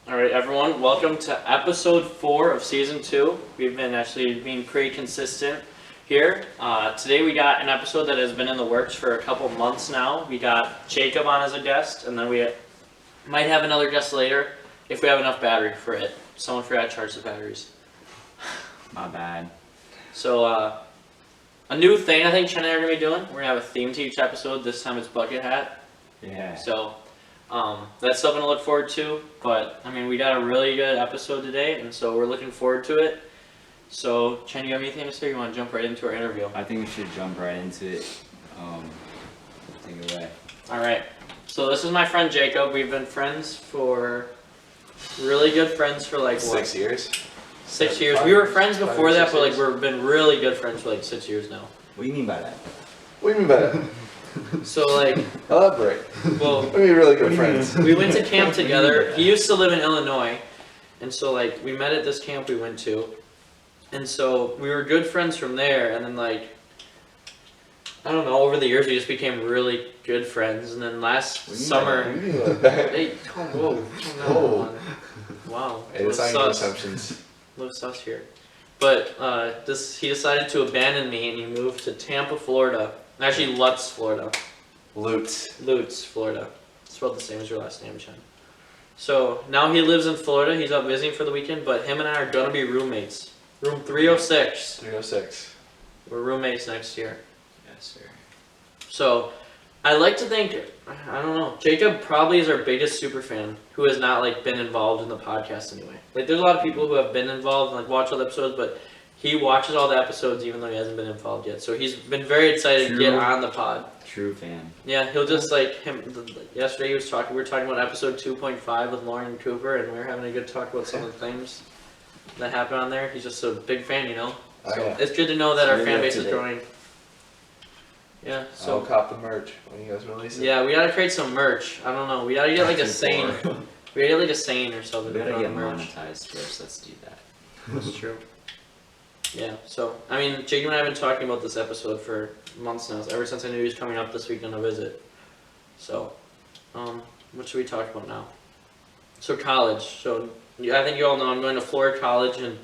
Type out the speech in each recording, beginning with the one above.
Alright everyone, welcome to episode 4 of season 2. We've been being pretty consistent here. Today we got an episode that has been in the works for a couple months now. We got Jacob on as a guest, and then we might have another guest later if we have enough battery for it. Someone forgot to charge the batteries. My bad. So, a new thing I think Chen and I are going to be doing. We're going to have a theme to each episode. This time it's bucket hat. Yeah. So, that's something to look forward to. But, I mean, we got a really good episode today, and so we're looking forward to it. So, Chen, you have anything to say or you want to jump right into our interview? I think we should jump right into it. Take it away. Alright. So, this is my friend Jacob. We've been friends for... Really good friends for like, what? 6 years. 6 years. We were friends before that, but like we've been really good friends for like 6 years now. What do you mean by that? What do you mean by that? So like, Elaborate. well, What do you mean really good friends? we went to camp together. He used to live in Illinois, and so like we met at this camp we went to, and so we were good friends from there. And then like, I don't know, over the years we just became really good friends. And then last summer, hey, whoa, Whoa. wow, Hey, it's not your assumptions. a little sus here. But he decided to abandon me and he moved to Tampa, Florida. Actually, Lutz, Florida. Lutz, Florida. It's spelled the same as your last name, Chen. So now he lives in Florida. He's up visiting for the weekend, but him and I are gonna be roommates. Room 306. 306. We're roommates next year. Yes, sir. So I like to think, I don't know, Jacob probably is our biggest super fan who has not like been involved in the podcast anyway. Like there's a lot of people who have been involved and like watch all the episodes, but he watches all the episodes even though he hasn't been involved yet. So he's been very excited to get on the pod. True fan. Yeah, he'll just like yesterday we were talking about episode 2.5 with Lauren and Cooper, and we were having a good talk about some of the things that happened on there. He's just a big fan, you know. So Okay. it's good to know that It's our really fan up base to is date. growing. Yeah, So so cop the merch when you guys release it. yeah, we gotta create some merch. I don't know. We gotta get like a saying. We gotta get like a saying or something. We to put gotta on get the merch. monetized first. Let's do that. That's true. Yeah. So I mean, Jacob and I have been talking about this episode for months now. Ever since I knew he was coming up this week on a visit. So, what should we talk about now? So college. So I think you all know I'm going to Florida College in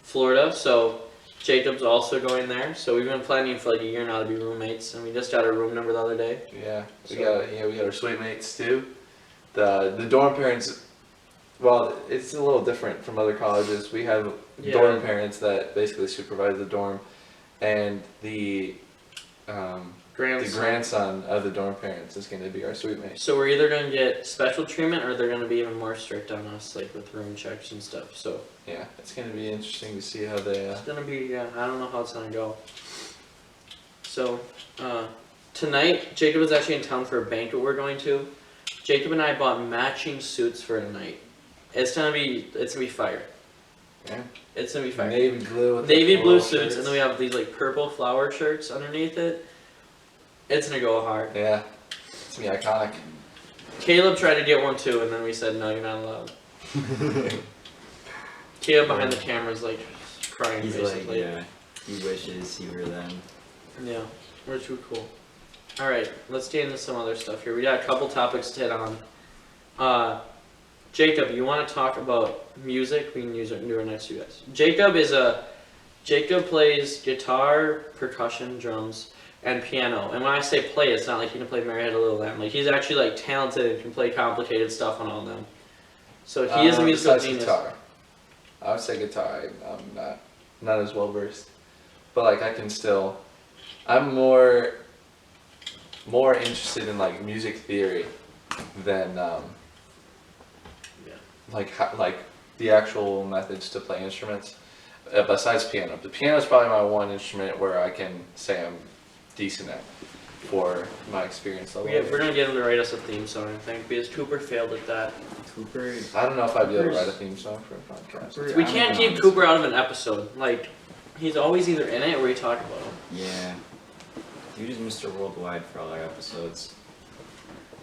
Florida. So Jacob's also going there. So we've been planning for like a year now to be roommates, and we just got our room number the other day. Yeah. We So- got our suite mates too. The dorm parents. Well, it's a little different from other colleges. We have Yeah. dorm parents that basically supervise the dorm, and the grandson of the dorm parents is going to be our suite mate. So we're either gonna get special treatment or they're gonna be even more strict on us, like with room checks and stuff. So Yeah, it's going to be interesting to see how they. it's gonna be, yeah, I don't know how it's gonna go. So, tonight, Jacob is actually in town for a banquet we're going to. Jacob and I bought matching suits for tonight. It's gonna be fire. Yeah. It's gonna be fire. Navy blue. With the Navy blue floral suits, shirts. and then we have these like purple flowered shirts underneath it. It's gonna go hard. Yeah, it's gonna be iconic. Caleb tried to get one too, and then we said, no, you're not allowed. Caleb behind the camera is like crying He's basically. like, yeah. He wishes he were them. Yeah, we're too cool. Alright, let's get into some other stuff here. We got a couple topics to hit on. Jacob, you want to talk about music? We can do it next to you guys. Jacob plays guitar, percussion, drums, and piano. And when I say play, it's not like he can play Mary Had a Little Lamb. Like he's actually like talented and can play complicated stuff on all of them. So he is a musical Besides genius. guitar. I would say guitar. I'm not as well versed, but like I can still. I'm more interested in like music theory than like the actual methods to play instruments. Besides piano, the piano is probably my one instrument where I can say I'm decent at for my experience level. We're gonna get him to write us a theme song, I think, because Cooper failed at that. Cooper. I don't know if I'd be able to write a theme song for a podcast. Cooper- We I'm can't gonna keep Cooper out of an episode. Like, he's always either in it or we talk about him. Yeah. Dude is Mr. Worldwide for all our episodes.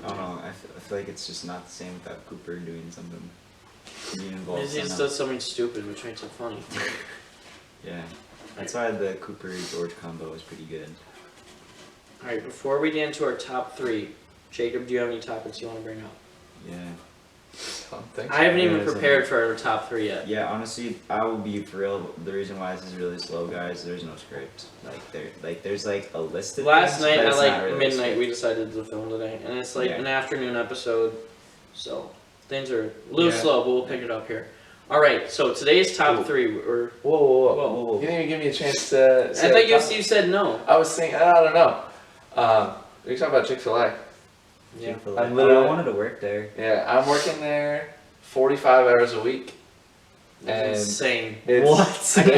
I don't know. I feel like it's just not the same without Cooper doing something. Being involved. He just somehow. does something stupid, which makes it funny. Yeah. That's why the Cooper George combo is pretty good. Alright, before we get into our top 3, Jacob, do you have any topics you want to bring up? Yeah. something. I haven't even Yeah, prepared for our top 3 yet. Yeah, honestly, I will be for real. The reason why this is really slow, guys, there's no script. There's like a list of Last things, night but at it's like not really a midnight script. we decided to film today, and it's like Yeah. an afternoon episode, so things are a little Yeah. slow, but we'll pick it up here. All right, so today's top Ooh. 3 were. Whoa, whoa, whoa. Whoa. You didn't even give me a chance to. I say thought a top- you said no. I was thinking, I don't know. You're talking about Chick-fil-A. Yeah. Chick-fil-A. I'm literally- I wanted to work there. Yeah, I'm working there 45 hours a week. And Insane. it's, What? I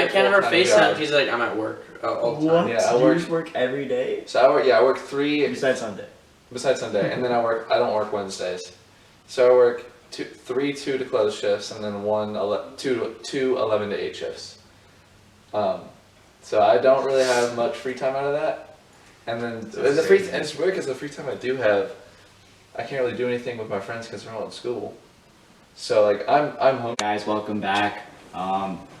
can't ever full-time FaceTime. job. He's like, I'm at work all the time. What? Yeah, I you work- just work every day So I work 3 besides Sunday. besides Sunday, and then I don't work Wednesdays. So I work 3 2 to close shifts, and then 2 11 to 8 shifts. So I don't really have much free time out of that. And then That's the free crazy. and it's weird because the free time I do have, I can't really do anything with my friends because they're all in school. So like I'm home. Guys, welcome back.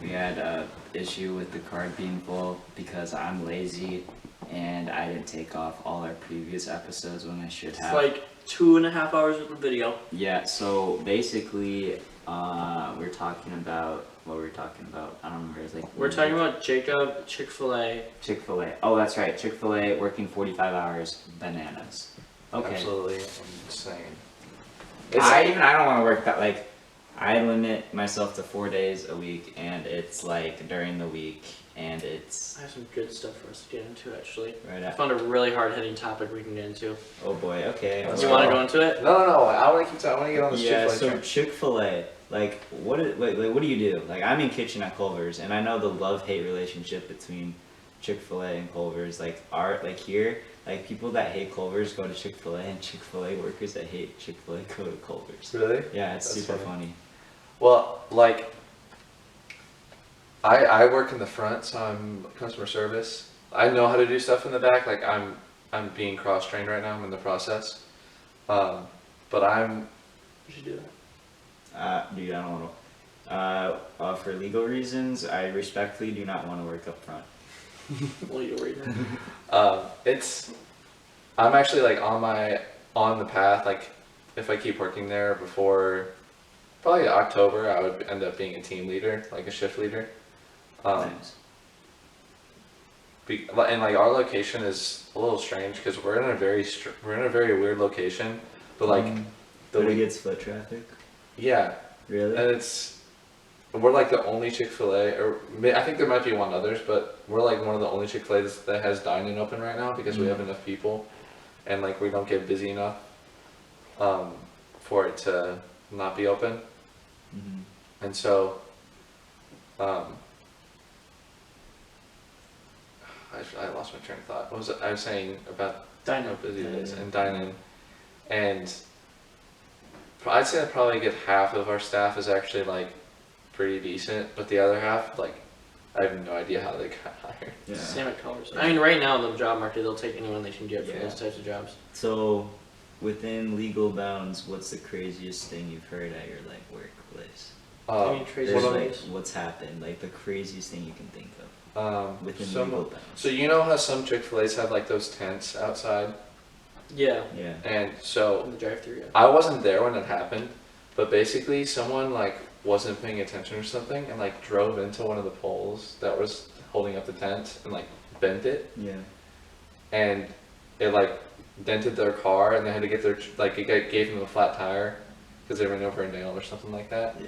We had a issue with the card being full because I'm lazy and I didn't take off all our previous episodes when I should It's have. like 2.5 hours of the video. Yeah, so basically, we're talking about what we were talking about. I don't remember. It's like We're talking about Jacob, Chick-fil-A. Chick-fil-A. Oh, that's right. Chick-fil-A working 45 hours. Bananas. Okay. Absolutely insane. I don't want to work that like. I limit myself to 4 days a week, and it's like during the week, and it's I have some good stuff for us to get into, actually. right I at. found a really hard-hitting topic we can get into. Oh boy. Okay. Let's You go. want to go into it? No. I want to I want to get on this Yeah, Chick-fil-A so train. Chick-fil-A, like, what do you do? Like, I'm in kitchen at Culver's, and I know the love-hate relationship between Chick-fil-A and Culver's, here, like, people that hate Culver's go to Chick-fil-A, and Chick-fil-A workers that hate Chick-fil-A go to Culver's. Really? Yeah, it's That's super funny. funny. Well, like, I work in the front, so I'm customer service. I know how to do stuff in the back. Like I'm being cross trained right now. I'm in the process. But I'm. We should do Dude, I don't want to. For legal reasons, I respectfully do not want to work up front. that. Well, you'll read it. I'm actually like on the path. Like, if I keep working there before probably October, I would end up being a team leader, like a shift leader. Nice. And like our location is a little strange because we're in a very weird location, but like the But it way, gets foot traffic? yeah, Really? and we're like the only Chick-fil-A, I think there might be one others, but we're like one of the only Chick-fil-A's that has dine-in open right now because we have enough people, and like we don't get busy enough, for it to not be open, Mhm. and so, I lost my train of thought. What was it? I was saying about Dine how up. busy it is and dine-in, and I'd say I'd probably get half of our staff is actually like pretty decent, but the other half, like, I have no idea how they got hired. Yeah. Same at Colors. I mean, right now in the job market, they'll take anyone they can get for Yeah. those types of jobs. So, within legal bounds, what's the craziest thing you've heard at your like workplace? I mean, crazy There's what like stories. what's happened, like the craziest thing you can think of within some- legal bounds. So you know how some Chick-fil-A's have like those tents outside, Yeah, Yeah. and so in the drive-through. Yeah. I wasn't there when it happened, but basically someone like wasn't paying attention or something and like drove into one of the poles that was holding up the tent and like bent it, Yeah. and it like dented their car, and they had to get their gave them a flat tire because they ran over a nail or something like that, Yeah.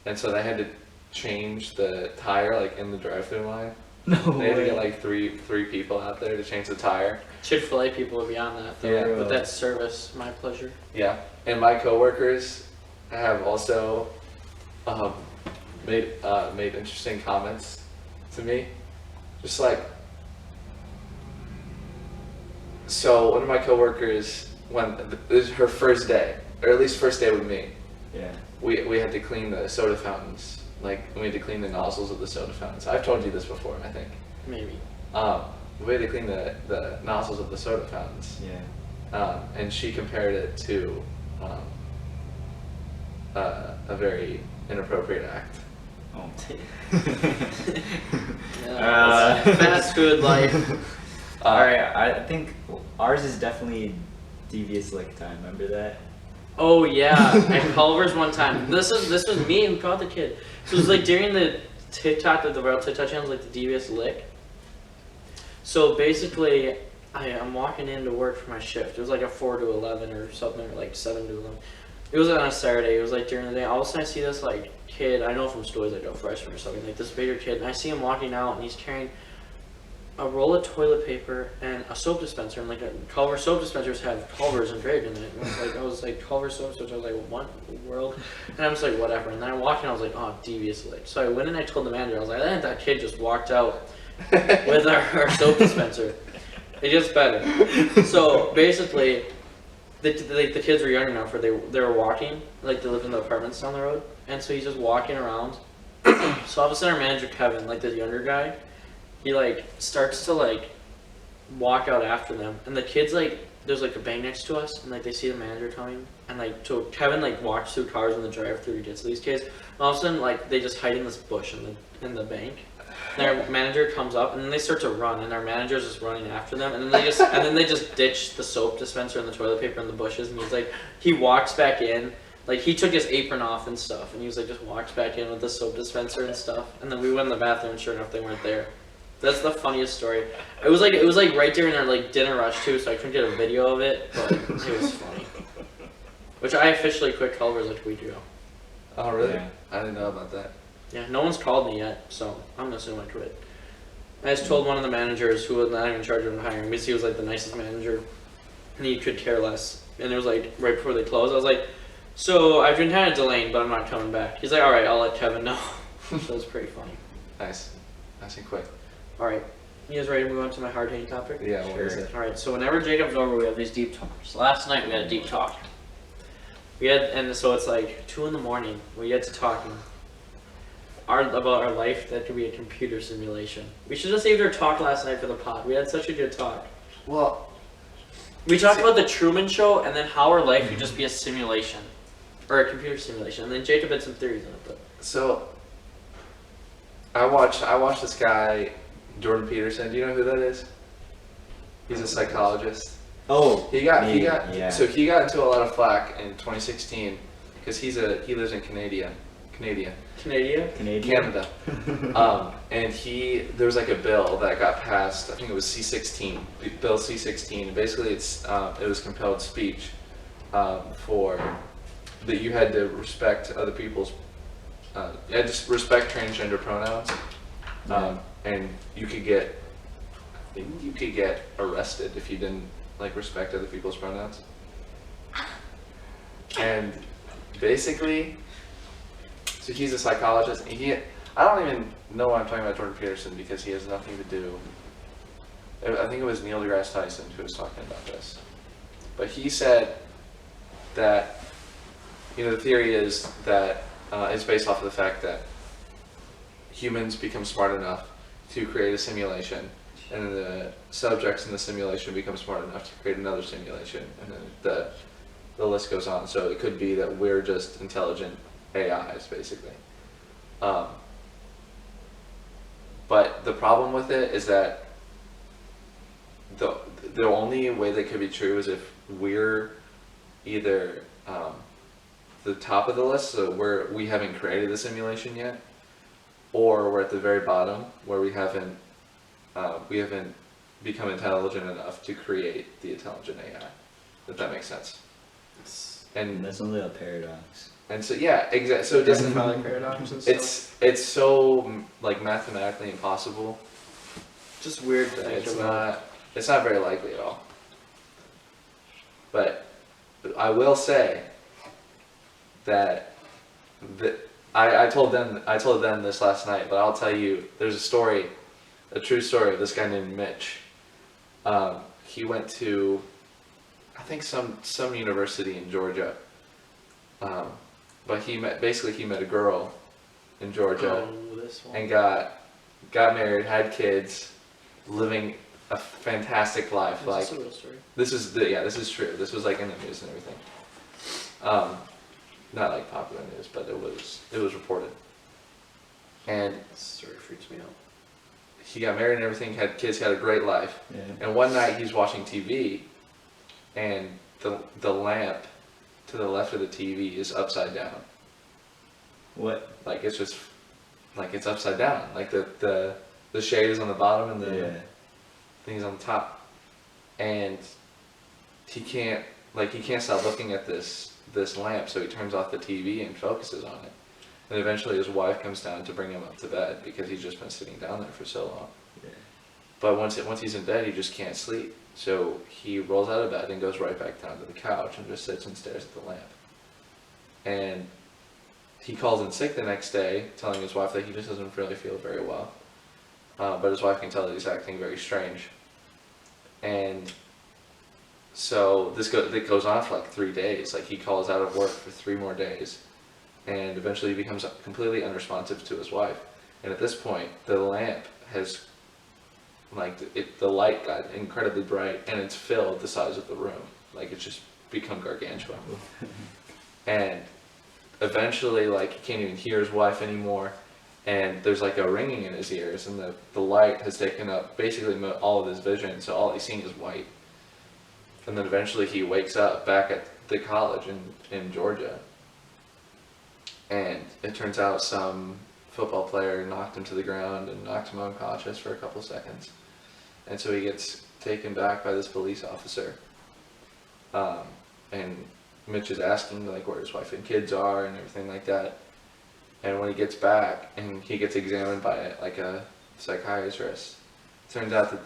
and so they had to change the tire like in the drive-through line. No They had to way. get like three people out there to change the tire. Chick-fil-A people are beyond that, though. Yeah. But that's service, my pleasure. Yeah, and my coworkers have also made interesting comments to me. Just like, so one of my coworkers, when this is her first day, or at least first day with me, Yeah. we had to clean the soda fountains. Like, we had to clean the nozzles of the soda fountains. I've told you this before, I think. Maybe. We had to clean the nozzles of the soda fountains. Yeah. And she compared it to a very inappropriate act. Oh. Yeah, fast food life. Alright, I think ours is definitely devious lick time. Remember that? Oh yeah, at Culver's one time. This was me and brought the kid. So it was like during the TikTok, the viral TikTok channels, like the Devious Lick. So basically, I'm walking into work for my shift. It was like a 4 to 11 or something, or like 7 to 11. It was on a Saturday. It was like during the day. All of a sudden, I see this like kid. I know from stories like a freshman or something, like this bigger kid, and I see him walking out, and he's carrying a roll of toilet paper and a soap dispenser, and like Culver soap dispensers have Culver's engraved in it. And I was like Culver soap dispenser. I was like, what in the world? And I was like, whatever. And then I walked in, I was like, oh, Devious Lick. So I went and I told the manager, I was like, I think that kid just walked out with our soap dispenser. It gets better. So basically, the kids were young enough where they were walking, like they lived in the apartments down the road, and so he's just walking around. So all of a sudden, our manager Kevin, like the younger guy, he like starts to like walk out after them, and the kids like there's like a bank next to us, and like they see the manager coming, and like so Kevin like walks through cars in the drive-through to get to these kids. And all of a sudden, like they just hide in this bush in the bank. And our manager comes up, and then they start to run, and our manager's just running after them, and then they just ditch the soap dispenser and the toilet paper in the bushes, and he walks back in. Like, he took his apron off and stuff, and he was like, just walks back in with the soap dispenser and stuff. And then we went in the bathroom, and sure enough, they weren't there. That's the funniest story. It was like right during our like dinner rush too, so I couldn't get a video of it, but it was funny. Which I officially quit Culver's like a week ago. Oh really? Yeah. I didn't know about that. Yeah, no one's called me yet, so I'm gonna assume I quit. I just told one of the managers who was not even in charge of hiring because he was like the nicest manager, and he could care less. And it was like right before they closed, I was like, so I've been kind of delaying, but I'm not coming back. He's like, all right, I'll let Kevin know. That was pretty funny. Nice and quick. All right, you guys ready to move on to my hard-hitting topic? Yeah, what is it? All right, so whenever Jacob's over, we have these deep talks. Last night we had a deep talk. And so it's like 2 a.m. We get to talking about our life that could be a computer simulation. We should have saved our talk last night for the pod. We had such a good talk. Well, We talked about the Truman Show and then how our life could just be a simulation. Or a computer simulation. And then Jacob had some theories on it. But so I watched this guy, Jordan Peterson. Do you know who that is? He's a psychologist. Oh, He got into a lot of flack in 2016 because he lives in Canada. Canadian? Canada. And there was like a bill that got passed. I think it was C-16, Bill C-16. Basically, it was compelled speech for that you had to respect other people's, you had to respect transgender pronouns, and you could get arrested if you didn't like respect other people's pronouns. And basically. So he's a psychologist. And I don't even know why I'm talking about Jordan Peterson because he has nothing to do. I think it was Neil deGrasse Tyson who was talking about this. But he said that, the theory is that it's based off of the fact that humans become smart enough to create a simulation, and then the subjects in the simulation become smart enough to create another simulation, and then the list goes on. So it could be that we're just intelligent AIs, basically. But the problem with it is that the only way that could be true is if we're either the top of the list, so we haven't created the simulation yet, or we're at the very bottom where we haven't become intelligent enough to create the intelligent AI. If that makes sense. And that's only a paradox. And so yeah, exactly. So it doesn't. paradox and stuff. It's so like mathematically impossible. Just weird to think about. It's not very likely at all. But I will say that I told them this last night, but I'll tell you, there's a true story of this guy named Mitch. He went to, I think some university in Georgia. But he met a girl in Georgia and got married, had kids, living a fantastic life. Is this a real story? This is true. This was like in the news and everything. Not like popular news, but it was reported. And This story freaks me out. he got married and everything, had kids, had a great life. Yeah. And one night he's watching TV, and the lamp to the left of the TV is upside down. What? Like it's just, like it's upside down. Like the shade is on the bottom and the Yeah. thing is on the top. And he can't stop looking at this lamp, so he turns off the TV and focuses on it. And eventually his wife comes down to bring him up to bed because he's just been sitting down there for so long. Yeah. But once he's in bed, he just can't sleep. So he rolls out of bed and goes right back down to the couch and just sits and stares at the lamp. And he calls in sick the next day, telling his wife that he just doesn't really feel very well. But his wife can tell that he's acting very strange. And so it goes on for like 3 days. Like he calls out of work for 3 more days. And eventually he becomes completely unresponsive to his wife. And at this point, the lamp has, the light got incredibly bright, and it's filled the size of the room. Like it's just become gargantuan. And eventually, like, he can't even hear his wife anymore, and there's like a ringing in his ears, and the light has taken up basically all of his vision, so all he's seeing is white. And then eventually he wakes up back at the college in Georgia, and it turns out some football player knocked him to the ground and knocked him unconscious for a couple seconds. And so he gets taken back by this police officer. And Mitch is asking like where his wife and kids are and everything like that. And when he gets back and he gets examined by like a psychiatrist, it turns out that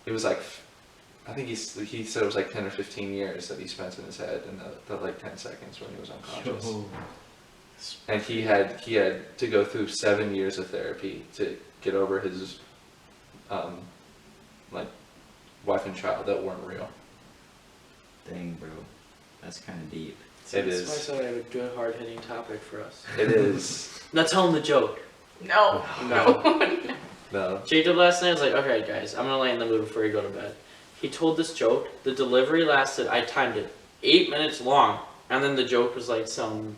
it was like, I think he said it was like 10 or 15 years that he spent in his head in the like 10 seconds when he was unconscious. Yo. And he had to go through 7 years of therapy to get over his like wife and child that weren't real. Dang, bro. That's kind of deep. It That's is. why I said I have a good hard-hitting topic for us. It is. Now tell him the joke. No. No. No. Jacob last night was like, okay guys, I'm gonna lighten the mood before you go to bed. He told this joke. The delivery lasted, I timed it, 8 minutes long. And then the joke was like some...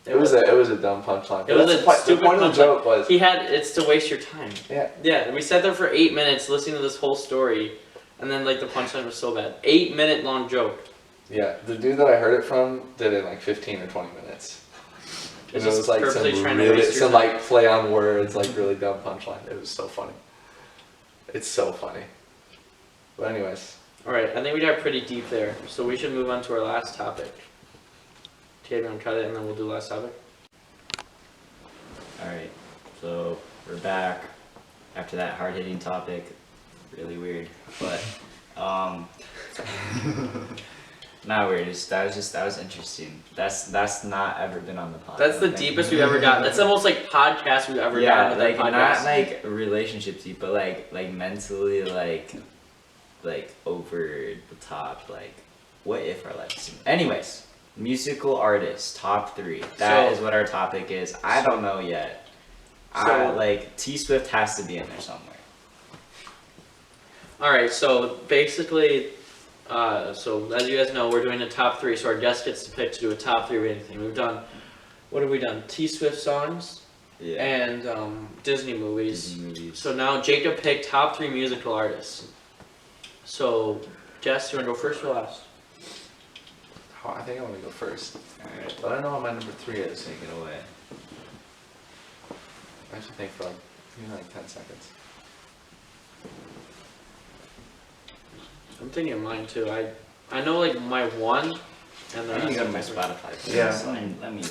It was a dumb punchline. It was That's a the point. stupid The point of the punchline. joke was. It's to waste your time. Yeah. Yeah, we sat there for 8 minutes listening to this whole story. And then like the punchline was so bad. 8-minute long joke. Yeah, the dude that I heard it from did it in like 15 or 20 minutes. And It's it was just like some purposely trying to really, waste your some time. like play on words, like really dumb punchline. It was so funny. It's so funny. But anyways, Alright, I think we got pretty deep there. So we should move on to our last topic. Okay, I'm gonna cut it and then we'll do the last topic. Alright, so we're back after that hard-hitting topic. Really weird, but not weird. That was interesting. That's not ever been on the podcast. That's the deepest we've ever gotten. That's the most like podcast we've ever Yeah, gotten with like our not podcast. like relationship deep, but like mentally like over the top. Like, what if our lives? Anyways, musical artists top 3. That is what our topic is. I don't know yet. Like T Swift has to be in there somewhere. Alright, so basically, so as you guys know, we're doing a top 3, so our guest gets to pick to do a top 3 of anything. What have we done? T Swift songs Yeah. and Disney movies. Disney movies. So now Jacob picked top 3 musical artists. So, Jess, you wanna go first or last? oh, I think I want to go first. Alright, But I don't know what my number 3 is. take it away. I have to think for like 10 seconds. I'm thinking of mine too. I know like my one, and then I'm gonna go to my Spotify. Please. Yeah. Let me.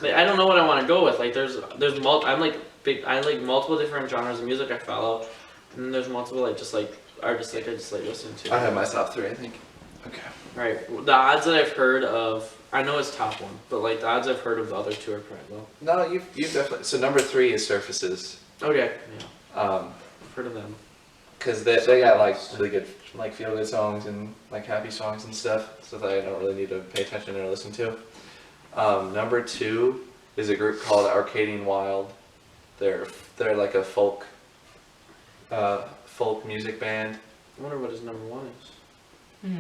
Like, I don't know what I want to go with. Like there's I like multiple different genres of music I follow, and then there's multiple artists like I just like listen to. I have my top 3, I think. Okay. Right. The odds that I've heard of, I know it's top 1, but like the odds I've heard of the other 2 are quite low. No, you've definitely. So number 3 is Surfaces. Okay. Yeah. I've heard of them. Because they got like really good like feel good songs and like happy songs and stuff, so that I don't really need to pay attention or listen to. Number 2 is a group called Arcadian Wild. They're like a folk music band. I wonder what his number 1 is. Hmm.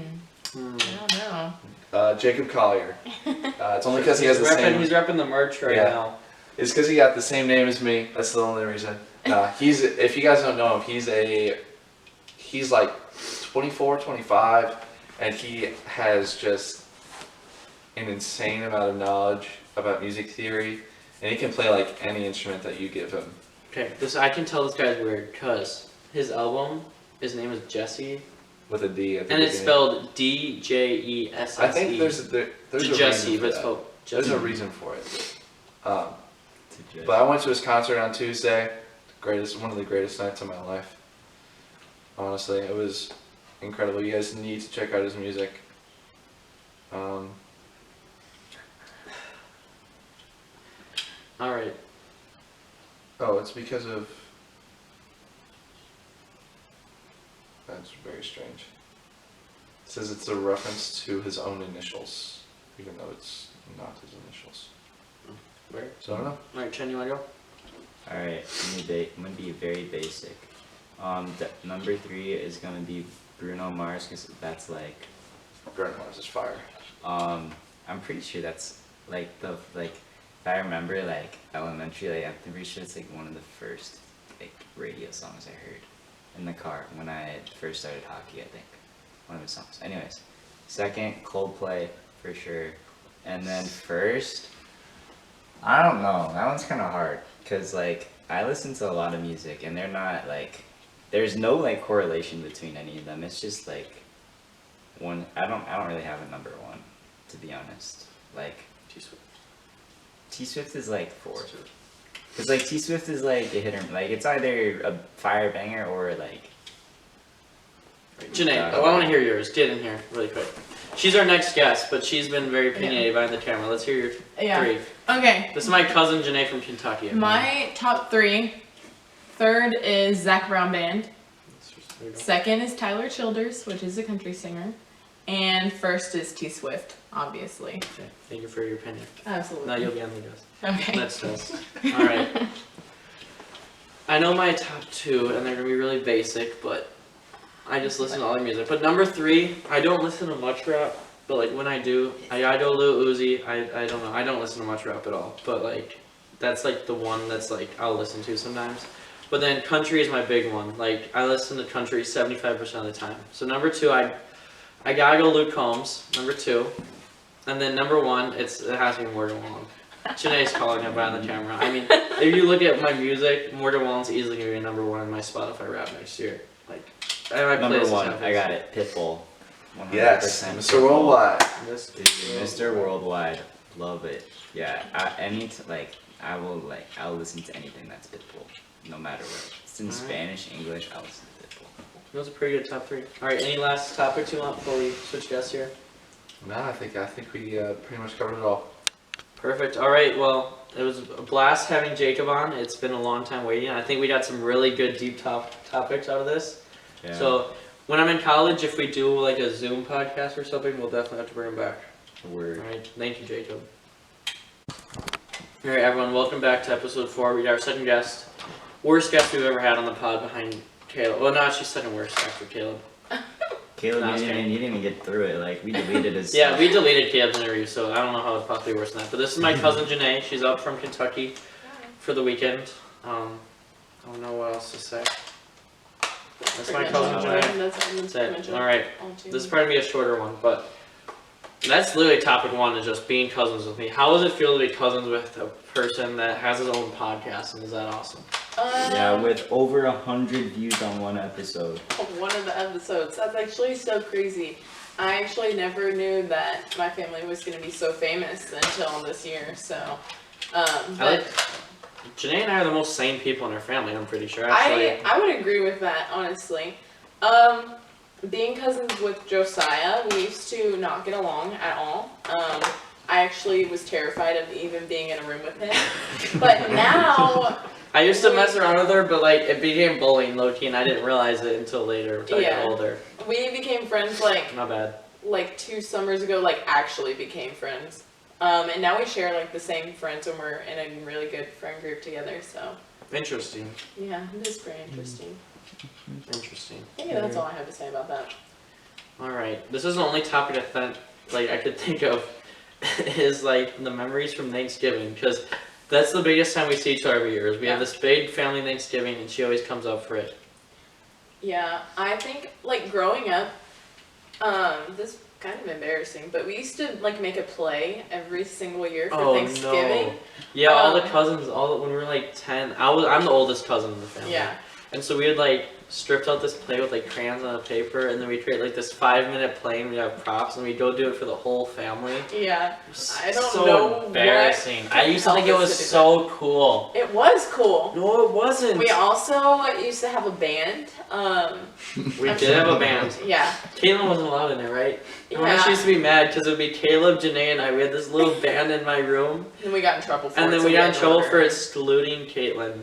I don't know. Jacob Collier. It's only because he has the same. He's repping the merch right Yeah. now. It's because he got the same name as me. That's the only reason. If you guys don't know him, he's like 24, 25, and he has just an insane amount of knowledge about music theory, and he can play like any instrument that you give him. Okay, I can tell this guy's weird because his name is Jesse, With a D at the and it's beginning. spelled D-J-E-S-S-E. I think there's a Jesse, reason but for it's that. spelled There's Jesse. a reason for it. Um, To judge. but I went to his concert on Tuesday. One of the greatest nights of my life. Honestly, it was incredible. You guys need to check out his music. All right. Oh, it's because of. That's very strange. It says it's a reference to his own initials, even though it's not his initials. Where? So I don't know. All right, Chen, you wanna go? Alright, I'm gonna be very basic. Number 3 is gonna be Bruno Mars, because that's like, Bruno Mars is fire. I'm pretty sure that's like if I remember like elementary, like I'm pretty sure it's like one of the first like radio songs I heard in the car when I first started hockey, I think. One of his songs. Anyways, second, Coldplay for sure. And then first, I don't know, that one's kinda hard. Cause like I listen to a lot of music and they're not like, there's no like correlation between any of them. It's just like one. I don't really have a number one, to be honest. Like T Swift is like 4. Cause like T Swift is like a hit or like it's either a fire banger or like. Janae, I want to hear yours. Get in here really quick. She's our next guest, but she's been very opinionated behind the camera. Let's hear your Yeah. 3. Okay. This is my cousin Janae from Kentucky. My top 3. Third is Zach Brown Band. There you go. Second is Tyler Childers, which is a country singer. And first is T Swift, obviously. Okay, thank you for your opinion. Absolutely. Now you'll be on the list. Okay. That's us. All right. I know my top 2, and they're gonna be really basic, but I just listen to all the music. But number 3, I don't listen to much rap, but like when I do, I idol Lil Uzi. I don't know. I don't listen to much rap at all, but like that's like the one that's like I'll listen to sometimes. But then country is my big one. Like I listen to country 75% of the time. So number 2, I gotta go Luke Combs. Number 2, and then number 1, it has to be Morgan Wallen. Janae's calling it behind the camera. I mean, if you look at my music, Morgan Wallen's easily gonna be number 1 in my Spotify rap next year. Like, and my Number playlist is 1, half I got it. Pitbull. 100% Yes, Mr. Pitbull. Worldwide. This Mr. Worldwide, love it. Yeah, I'll listen to anything that's Pitbull, no matter what. It's in Alright. Spanish, English, I'll listen to Pitbull. That was a pretty good top 3. All right, any last topics you want before we switch guests here? No, I think we pretty much covered it all. Perfect. All right. Well, it was a blast having Jacob on. It's been a long time waiting. I think we got some really good deep topics out of this. Yeah. So when I'm in college, if we do like a Zoom podcast or something, we'll definitely have to bring him back. Word. All right. Thank you, Jacob. All right, everyone. Welcome back to episode 4. We got our second guest, worst guest we've ever had on the pod behind Caleb. Well, no, she's second worst after Caleb. Caleb, Nah, you it's didn't even get through it. Like, we deleted his Yeah, stuff. we deleted Caleb's interview, so I don't know how it's possibly worse than that. But this is my cousin Janae. She's up from Kentucky for the weekend. I don't know what else to say. That's my cousin Janae. That's it. All right. This is probably gonna be a shorter one, but that's literally topic 1 is just being cousins with me. How does it feel to be cousins with a person that has his own podcast, and is that awesome? Yeah, with over 100 views on one episode. One of the episodes. That's actually so crazy. I actually never knew that my family was going to be so famous until this year. So, but Janae and I are the most sane people in our family. I'm pretty sure. I would agree with that, honestly. Being cousins with Josiah, we used to not get along at all. I actually was terrified of even being in a room with him. But now, I used to mess around with her, but like it became bullying low-key, and I didn't realize it until later, until I got Yeah. older. we became friends Not bad. like 2 summers ago, like actually became friends. And now we share like the same friends and we're in a really good friend group together. So Interesting. yeah, it is pretty interesting. Interesting. Maybe that's all I have to say about that. All right. This is the only topic I could think of is like the memories from Thanksgiving, because that's the biggest time we see each other every year. Is we have Yeah. this big family Thanksgiving, and she always comes up for it. Yeah, I think like growing up, this kind of embarrassing, but we used to like make a play every single year for Oh, Thanksgiving. no. Yeah, all the Um, cousins, when we were like 10, I'm the oldest cousin in the family. Yeah. And so we had like stripped out this play with like crayons on a paper, and then we create like this 5-minute play, and we have props, and we go do it for the whole family. Yeah. I don't so know embarrassing. what I used to think it helped us was to do so cool. It was cool. No, it wasn't. We also used to have a band. We I'm did sure- have a band. Yeah. Caitlin wasn't allowed in it, right? And Yeah. she used to be mad because it would be Caleb, Janae, and I. We had this little band in my room, And we got in trouble for it. and then so we got in had to trouble order. for excluding Caitlin.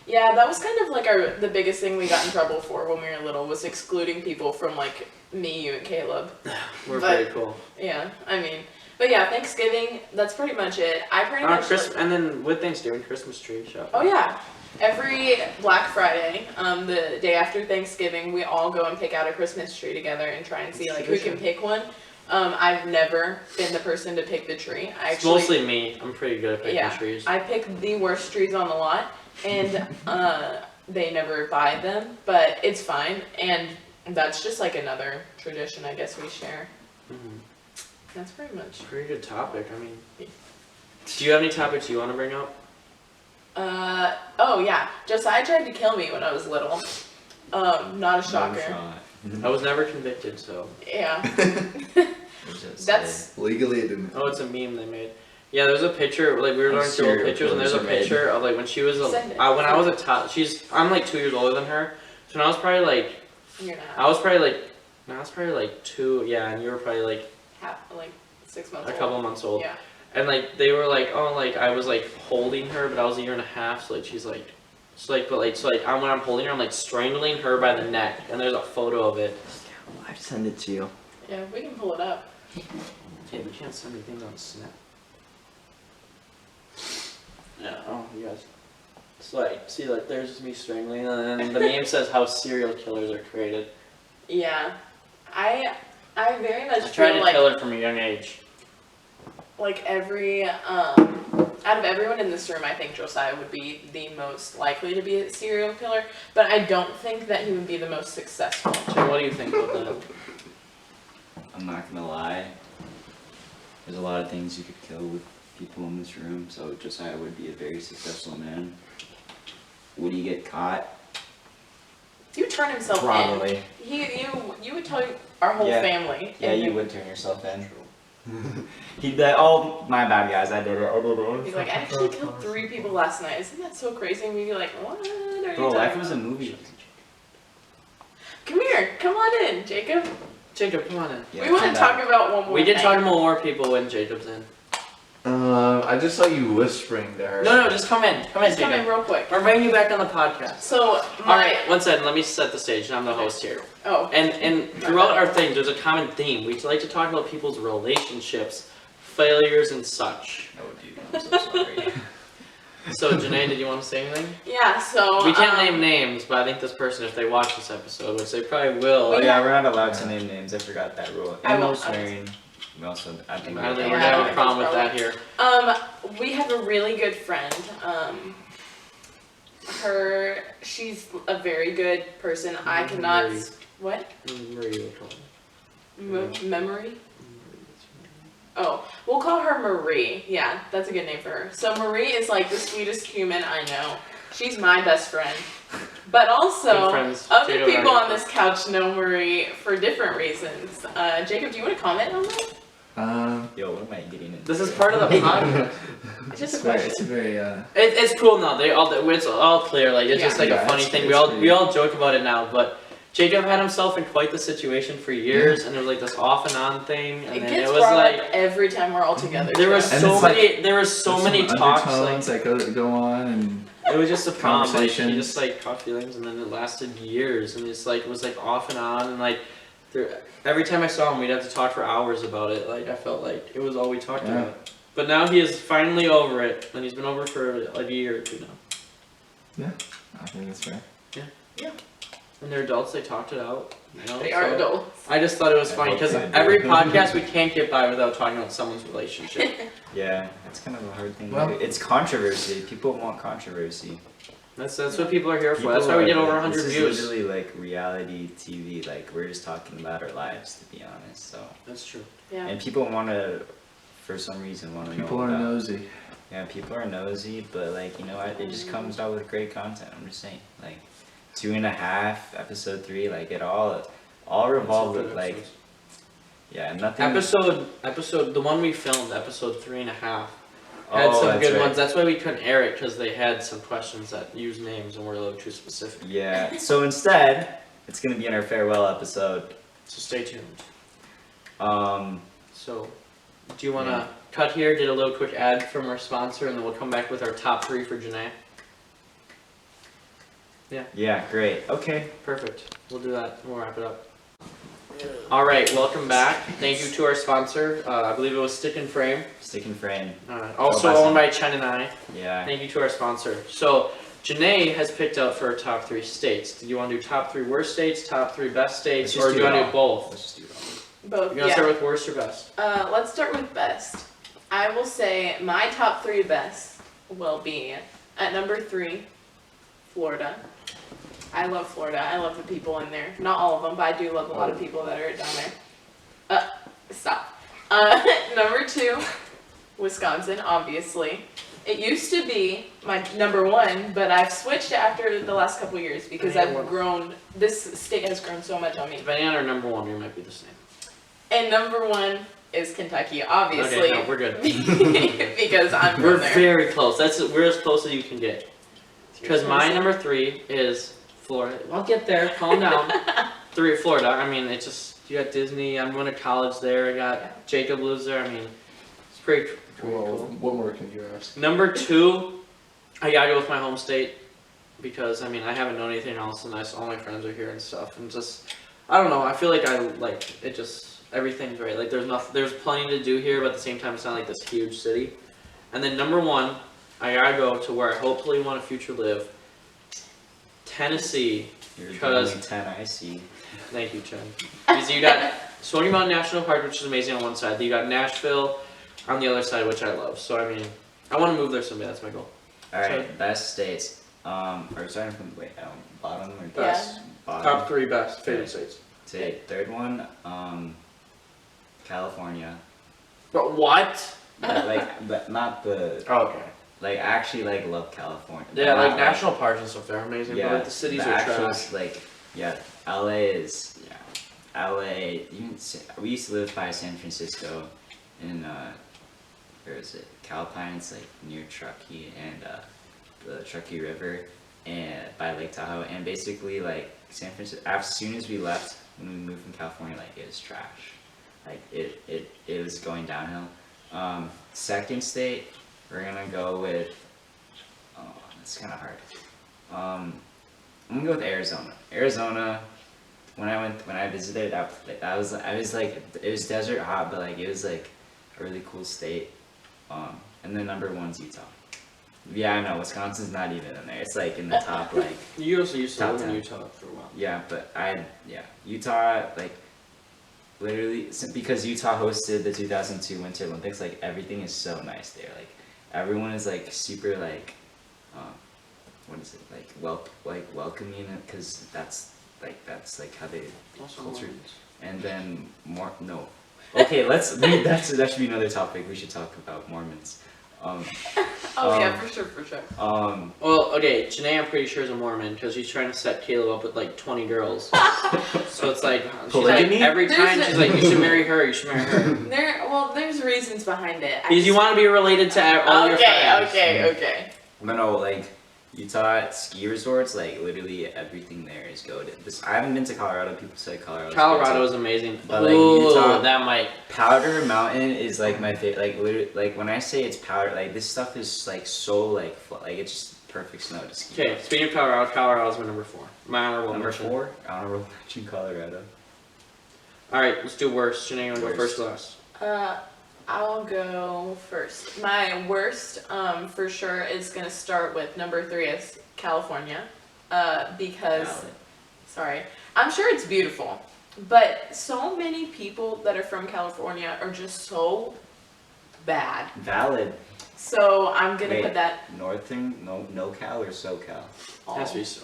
Yeah, that was kind of like the biggest thing we got in trouble for when we were little was excluding people from like me, you, and Caleb. We're But- very cool. Yeah, I mean, but yeah, Thanksgiving. That's pretty much it. I pretty much. And then with Thanksgiving, Christmas tree shop. Oh yeah. Every Black Friday, the day after Thanksgiving, we all go and pick out a Christmas tree together and try and see like who can pick one. I've never been the person to pick the tree. I It's actually, mostly me. I'm pretty good at picking Yeah. trees. I pick the worst trees on the lot, and they never buy them, but it's fine. And that's just like another tradition I guess we share. Mhm. That's pretty much. Pretty good topic. I mean, do you have any topics you want to bring up? Oh yeah, Josiah tried to kill me when I was little. Not a shocker. I was never convicted, so. Yeah, That's that's Legally, it didn't. Oh, it's a meme they made. Yeah, there's a picture. Like we were Of going through old serial pictures, and there's a killers are made. picture of like when she was Send it. when I was a tot. I'm like 2 years older than her. So when I was probably like you're not I was probably like 2. Yeah, and you were probably like like 6 months a old. couple months old. Yeah. And like they were like, oh, like I was like holding her, but I was a year and a half. So like she's like, when I'm holding her, I'm like strangling her by the neck, and there's a photo of it. I'd send it to you. Yeah, we can pull it up. Okay, we can't send me things on Snap. Yeah, oh, you guys. It's like, see, like, there's just me strangling, and then the meme says how serial killers are created. Yeah, I very much I tried feel to like kill her from a young age. every out of everyone in this room, I think Josiah would be the most likely to be a serial killer, but I don't think that he would be the most successful. Jim, what do you think about that? I'm not gonna lie. There's a lot of things you could kill with people in this room, so Josiah would be a very successful man. Would he get caught? He would turn himself Probably. in. You would tell our whole Yeah. family. Yeah, and you he- would turn yourself in. He'd be like, oh, my bad, guys, I did it. He's like, I actually killed 3 people last night. Isn't that so crazy? And we'd be like, what are you Bro, talking life was a about? movie. Come here, come on in, Jacob. Jacob, come on in. Yeah, we want come to back. talk about one more We did thing. talk about more people when Jacob's in. I just saw you whispering to her. No, just come in. Come in, Just come in Jacob. real quick. We're bringing you back on the podcast. So, my... Alright, one second, let me set the stage. I'm the host here. Oh, And throughout our thing, there's a common theme. We like to talk about people's relationships, failures, and such. Oh, dude, I'm so sorry. So, Janae, did you want to say anything? yeah, so... We can't name names, but I think this person, if they watch this episode, which they probably will, Oh yeah, we're not allowed to name names. I forgot that rule. I And no won't. swearing. We also, I think. I don't think Yeah, we're gonna have I a problem with think that here. We have a really good friend. She's a very good person. I cannot... Marie. What? Marie will call her. Memory? Oh, we'll call her Marie. Yeah, that's a good name for her. So Marie is like the sweetest human I know. She's my best friend. But Good also, friends. other Jacob people and I. on this couch know Marie for different reasons. Jacob, do you want to comment on that? Yo, what am I getting into? This is part of the podcast. It's just a It's question. very, It's cool now. It's all clear. Like it's just like Yeah, a funny it's- thing. it's We all joke about it now, but Jacob had himself in quite the situation for years, and it was like this off and on thing, and It then gets it was brought like up every time we're all together. there were too. And so it's like- many there's many some talks. undertones Like that go on, and it was just a problem. Like, he Conversations. just like caught feelings, and then it lasted years, and it's like it was like off and on, and like every time I saw him, we'd have to talk for hours about it. Like I felt like it was all we talked Yeah. about. But now he is finally over it, and he's been over for a year or two now. I think that's fair. And they're adults, they talked it out. You know? They are so adults. I just thought it was I funny hope because they do. every podcast we can't get by without talking about someone's relationship. Yeah, that's kind of a hard thing Well- to do. It's controversy. People want controversy. That's what people are here for. That's why we get over 100 This views. is literally like reality TV. Like we're just talking about our lives, to be honest. So That's true. Yeah. and people want to, for some reason, want to know. People are about, nosy. Yeah, people are nosy, but like you know, it just comes out with great content. I'm just saying, like 2.5, episode 3, like it all revolved with like yeah, nothing. Episode the one we filmed, episode 3.5, had Oh, some that's good right. ones. That's why we couldn't air it because they had some questions that use names and were a little too specific. Yeah. So instead, it's gonna be in our farewell episode. So stay tuned. Um, So, do you want to cut here, get a little quick ad from our sponsor, and then we'll come back with our top 3 for Janae? yeah, great. Okay. Perfect. We'll do that. We'll wrap it up. All right, welcome back. Thank you to our sponsor. I believe it was Stick and Frame. Stick and frame. Also Awesome. owned by Chen and I. Yeah. Thank you to our sponsor. So, Janae has picked out for her top 3 states. Do you want to do top 3 worst states, top 3 best states, Let's or just do you do want it to do all. both? Let's just do it all. Both. You want to start with worst or best? Let's start with best. I will say my top 3 best will be at number 3, Florida. I love Florida. I love the people in there. Not all of them, but I do love a lot of people that are down there. Stop. Number 2, Wisconsin, obviously. It used to be my number 1, but I've switched after the last couple years because I've grown. This state has grown so much on me. Depending on our number 1, we might be the same. And number 1 is Kentucky, obviously. Okay, no, we're good. Because I'm We're from there. very close. We're as close as you can get. Because my number 3 is Florida. I'll get there. Calm down. 3, Florida. I mean, it's just you got Disney. I'm going to college there. I got Jacob lives there. I mean, it's pretty Well, cool. what more can you ask? Number 2, I gotta go with my home state because I mean I haven't known anything else, and all my friends are here and stuff, and just I don't know. I feel like I like it. Just everything's right. Like there's plenty to do here, but at the same time it's not like this huge city. And then number 1, I gotta go to where I hopefully want to future live. Tennessee. You're the Because- only 10 I see. Thank you, Chen. Because you got Smoky Mountain National Park, which is amazing on one side. Then you got Nashville on the other side, which I love. So I mean, I want to move there someday. That's my goal. All right, best states. Are starting from bottom or Best. bottom? Top 3 best favorite states. Say third one. California. But what? But not the Oh, okay. like actually like love California. Yeah, But like not, national parks and stuff. They're amazing. Yeah, But like the cities the are actual, trash. like yeah, LA is LA. We used to live by San Francisco, in where is it? Calpine. It's like near Truckee and the Truckee River, and by Lake Tahoe. And basically like San Francisco. As soon as we left, when we moved from California, like it was trash. Like it was going downhill. Second state, we're gonna go with. Oh, it's kind of hard. I'm gonna go with Arizona. Arizona. When I visited, I was like, it was desert hot, but like it was like a really cool state. And then number 1's Utah. Yeah, I know Wisconsin's not even in there. It's like in the top like. You also used to Top live in 10. Utah for a while. Yeah, but Utah like literally because Utah hosted the 2002 Winter Olympics. Like everything is so nice there. Like everyone is like super like, what is it like welcoming because that's how they Also culture. Mormons. And then okay, that should be another topic. We should talk about Mormons. Yeah, for sure. Well, okay, Janae, I'm pretty sure is a Mormon because she's trying to set Caleb up with like 20 girls. So it's like she's like Polygamy? every time she's like, you should marry her. You should marry her. There's reasons behind it. Because you want to be related to all your friends. Okay. No, like Utah ski resorts, like literally everything there is goated. I haven't been to Colorado. People say Colorado is amazing. But, like, Ooh, Utah- that might. Powder Mountain is like my favorite. Like literally, like when I say it's powder, like this stuff is like so like it's just perfect snow to ski. Okay, speaking of Colorado, Colorado's my number 4. My honorable Number mention. 4, honorable mention Colorado. All right, let's do worst. Janae, you want to go Worst. first or last? I'll go first. My worst, for sure, is gonna start with number 3 is California, because Valid. sorry, I'm sure it's beautiful, but so many people that are from California are just so bad. Valid. So I'm gonna Wait. put that. Northern, no Cal or SoCal? All. Has to be so.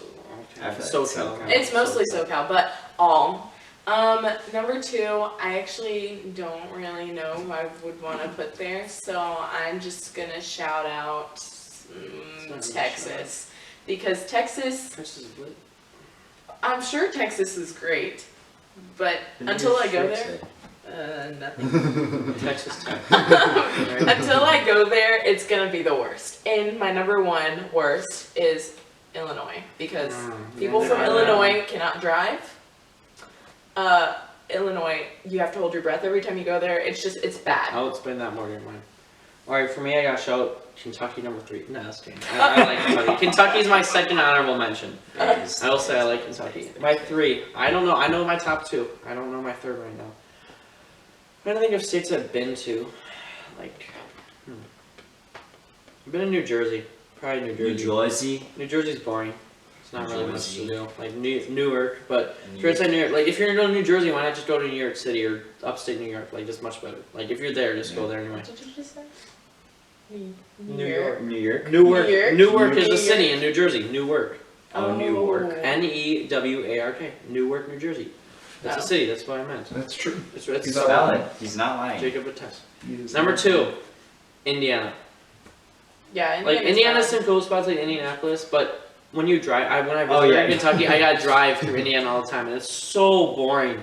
I feel like SoCal. SoCal. It's mostly SoCal, but all. Number 2, I actually don't really know who I would want to put there, so I'm just gonna shout out not really Texas. Because Texas, Texas is lit. I'm sure Texas is great, but What did until your I go shirt there, nothing. Texas Tech. Until I go there, it's gonna be the worst. And my number 1 worst is Illinois, because people from Yeah. Illinois cannot drive. Illinois, you have to hold your breath every time you go there. It's bad. I'll explain that more in mine. Alright, for me, I got shout Kentucky number 3. No, that's kidding. I like Kentucky. Kentucky's my second honorable mention. I will say I like Kentucky. My 3, I don't know. I know my top 2. I don't know my 3rd right now. I'm trying to think of states I've been to. Like, I've been in New Jersey. Probably New New Jersey. Jersey. New Jersey's boring. It's not New really much to Jersey. do. Like Newark, but New if you're inside New York, like if you're going to New Jersey, why not just go to New York City or upstate New York? Like it's much better. Like if you're there, just go there anyway. What did you just say? New York. New York. Newark. New York? Newark is New the city York. in New Jersey. Newark. Oh, Newark. Newark. Newark, New Jersey. That's Oh. a city. That's what I meant. That's true. It's He's It's valid. He's not lying. Jacob attest. He is Number not- 2, Indiana. Yeah, Like Indiana's fine. some cool spots like Indianapolis, but when you drive, when I Oh, visited yeah. Kentucky, I got to drive through Indiana all the time, and it's so boring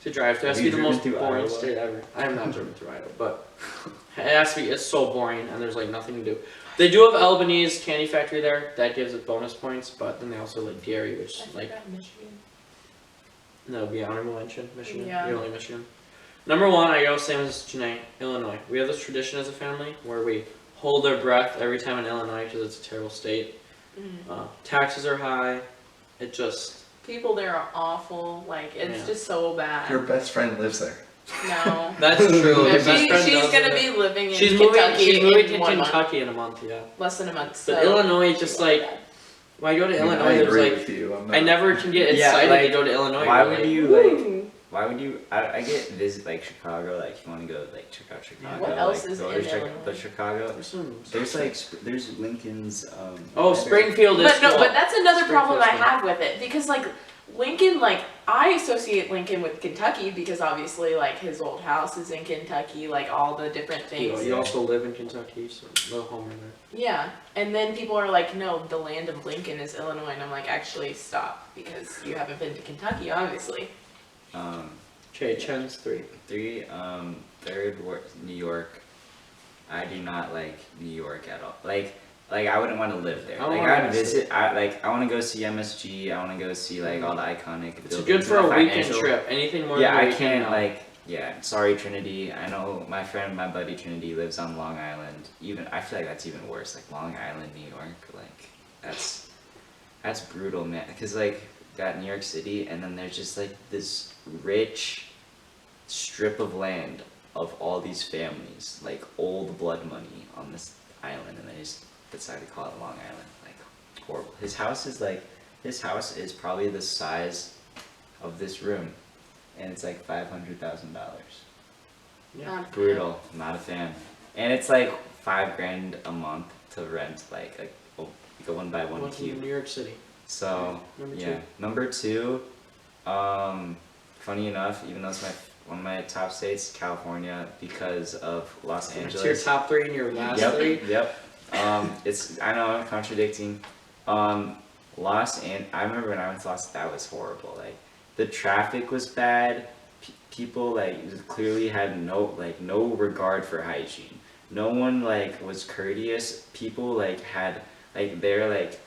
to drive through. It has to Have be you the most driven through boring Iowa? state ever. I have not driven through Iowa, but it has to be. It's so boring, and there's like nothing to do. They do have Albany's Candy Factory there. That gives it bonus points, but then they also like Gary, which I like forgot Michigan. that would be honorable mention. Michigan, Yeah. you're only Michigan. Number 1, I go same as Janae, Illinois. We have this tradition as a family where we hold our breath every time in Illinois because it's a terrible state. Taxes are high. It just People there are awful. Like it's Yeah. just so bad. Your best friend lives there. No. that's true. Yeah, My best friend she's does gonna live be living in She's moving. Kentucky She's moving in to 1 month. Kentucky in a month. Yeah. Less than a month. But So Illinois, she just won't like be bad. when I go to I mean, Illinois, I there's agree like with you. I'm I not- never can get Yeah, excited like, to go to Illinois. Why You're would like, you like? Woo. Why would you? I get visit like Chicago. Like you want to go like check out Chicago. What else like, is go in to check Illinois? the Chicago. There's some. There's like there's Lincoln's. Oh, library. Springfield is. But no, cool. but that's another problem I Springfield's have with it because like Lincoln, like I associate Lincoln with Kentucky because obviously like his old house is in Kentucky, like all the different cool. You things. also live in Kentucky, so no homer there. Yeah, and then people are like, no, the land of Lincoln is Illinois, and I'm like, actually stop because you haven't been to Kentucky, obviously. Okay, Chen's 3. 3. Third, New York. I do not like New York at all. Like I wouldn't want to live there. I Like wanna I'd visit. visit. I want to go see MSG. I want to go see like all the iconic. It's buildings good for and a the weekend financial- trip. Anything more Yeah, than a I weekend, can't no. like. Yeah, sorry Trinity. I know my buddy Trinity lives on Long Island. Even I feel like that's even worse. Like Long Island, New York. Like that's brutal, man. Because like got New York City, and then there's just like this rich strip of land of all these families, like old blood money on this island, and they just decided to call it Long Island. Like horrible. His house is probably the size of this room, and it's like $500,000. Yeah. Brutal. I'm not a fan. And it's like $5,000 a month to rent like a 1x1 What's in cube. New York City? So Number yeah, 2. number 2. Funny enough, even though it's one of my top states, California, because of Los It's your Angeles. top 3 and your last Yep, 3. yep. It's I know I'm contradicting. I remember when I went to that was horrible. Like the traffic was bad. People like clearly had no regard for hygiene. No one like was courteous. People like had like they're like.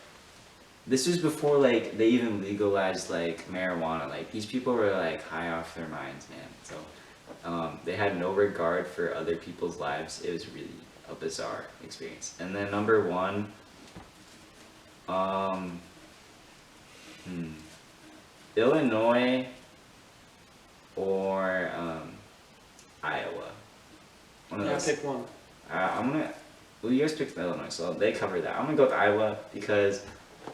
This was before like they even legalized like marijuana. Like these people were like high off their minds, man. So they had no regard for other people's lives. It was really a bizarre experience. And then number 1, Illinois or Iowa. One of Yeah, those. pick one. I'm gonna. Well, you guys picked Illinois, so they cover that. I'm gonna go with Iowa because,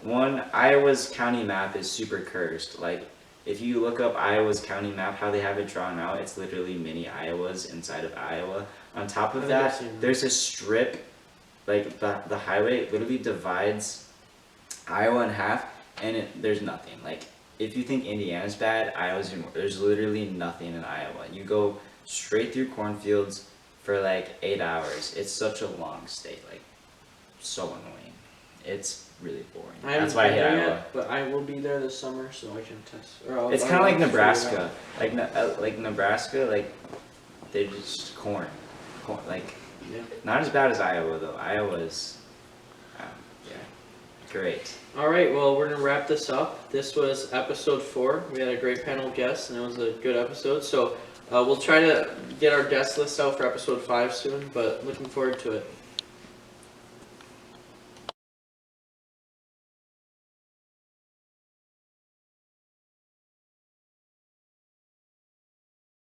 one, Iowa's county map is super cursed. Like, if you look up Iowa's county map, how they have it drawn out, it's literally mini Iowas inside of Iowa. On top I of think I've that, seen that. there's a strip like the highway literally divides Iowa in half, and there's nothing. Like if you think Indiana's bad, Iowa's even worse. There's literally nothing in Iowa. You go straight through cornfields for like 8 hours. It's such a long state, like so annoying. It's really boring. I haven't That's why I been hate there Iowa. yet, but I will be there this summer, so I can test. It's kind of like Nebraska. Like Nebraska, like they're just corn, like Yeah. not as bad as Iowa though. Iowa's, yeah, great. All right, well, we're gonna wrap this up. This was episode 4. We had a great panel of guests, and it was a good episode. So we'll try to get our guest list out for episode 5 soon, but looking forward to it.